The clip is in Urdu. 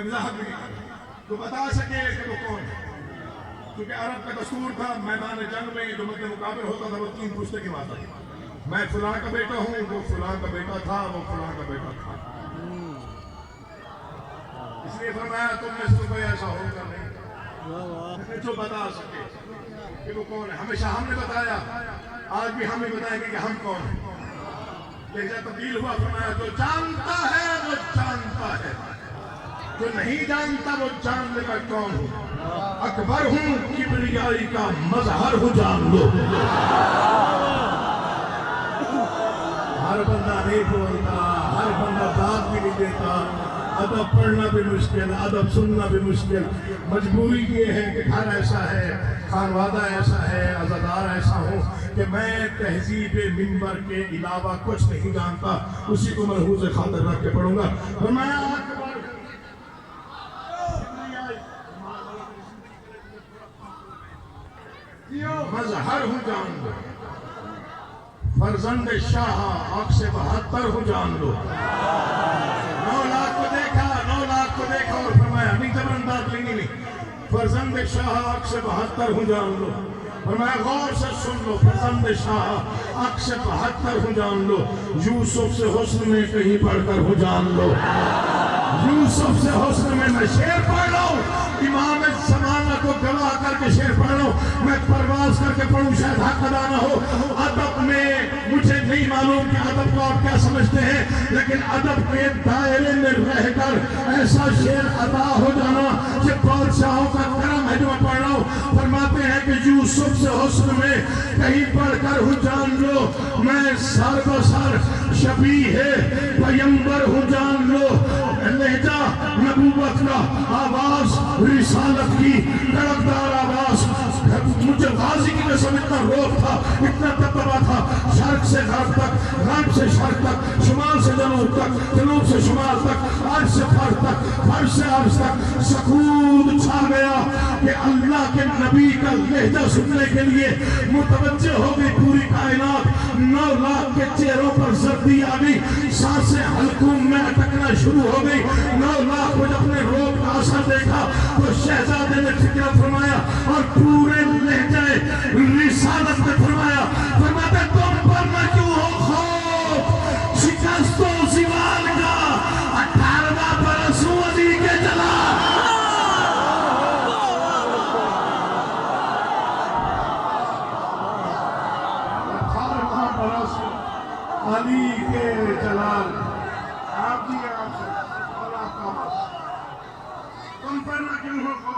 وضاحت بھی نہیں کرنا تو بتا سکے کہ وہ کون ہے. کیونکہ عرب کا دستور تھا میدان جنگ میں جو مد مقابل ہوتا تھا وہ 3 پوچھتے کی بات آتی. میں فلاں کا بیٹا ہوں، وہ فلاں کا بیٹا تھا، وہ فلاں کا بیٹا تھا. اس لیے فرمایا تم میں سے کوئی ایسا ہو کر نہیں جو بتا سکے کہ وہ کون ہے. ہمیشہ ہم نے بتایا، آج بھی ہم ہی بتائیں گے کہ ہم کون ہیں. لہجہ تبدیل ہوا. فرمایا جو جانتا ہے وہ جانتا ہے، جو نہیں جانتا وہ جان لے گا کون ہوں. اکبر ہوں، کبریائی کا مظہر ہوں، جان لو. ہر بندہ نہیں بولتا، ہر بندہ بات بھی نہیں دیتا. ادب پڑھنا بھی مشکل، ادب سننا بھی مشکل. مجبوری یہ ہے کہ گھر ایسا ہے، خانوادہ ایسا ہے، عزادار ایسا ہو کہ میں تہذیب منبر کے علاوہ کچھ نہیں جانتا. اسی کو ملحوظ خاطر رکھ کے پڑھوں گا. فرمایا مظہر ہوں، جان لو. فرزند شاہ آنکھ سے 72 ہوں، جان لو. 9 لاکھ کو دیکھا، 9 لاکھ کو دیکھا اور فرمایا نہیں زبردار لیں گی نہیں. فرزند شاہ آنکھ سے 72 ہوں، جان لو. فرمایا غور سے سن لو. فرزند شاہ آنکھ سے 72 ہوں، جان لو. یوسف سے حسن میں کہیں پڑھ کر ہوں، جان لو. یوسف سے حسن میں شعر پڑھ لو. امام زمانہ کو گواہ کر کے شعر پڑھ لو. میں پرواز کر کے پڑھوں شاید حق ادا نہ ہو. ادب میں مجھے نہیں معلوم کہ ادب کو آپ کیا سمجھتے ہیں، لیکن ادب کے دائرے میں رہ کر ایسا شعر ادا ہو جانا کہ بادشاہوں کا کرم ہے جو میں پڑھ رہا ہوں. فرماتے ہیں کہ یوسف سے حسن میں کہیں پڑھ کر ہوں، جان لو. میں سر بسر شبیہ پیمبر ہوں، جان لو. لہجہ نبوت کا، آواز رسالت کی کڑکدار آواز. مجھے غازی کی قسم اتنا روح تھا، اتنا دبدبا تھا. شرق سے غرب تک، غرب سے شرق تک، شمال سے جنوب تک، جنوب سے شمال تک، عرش سے فرش تک، فرش سے عرش تک سکون چھا گیا کہ اللہ کے نبی کا لہجہ سننے کے لیے متوجہ ہو گئی پوری کائنات. 9 لاکھ کے چہروں پر زردی آ گئی، سانسیں حلقوم میں اٹکنا شروع ہو گئی. 9 لاکھ کو جب نے روح کا اثر دیکھا تو شہزادے نے فکر فرمایا اور پورے لہجہ رسالت میں فرمایا. فرماتے تم پر نہ کیوں ہو خوف شکست و زوال کا، 18واں برس علی کے جلا. 18واں برس علی کے جلال. آپ جی آپ سے اور آپ کا تم پر نہ کیوں ہو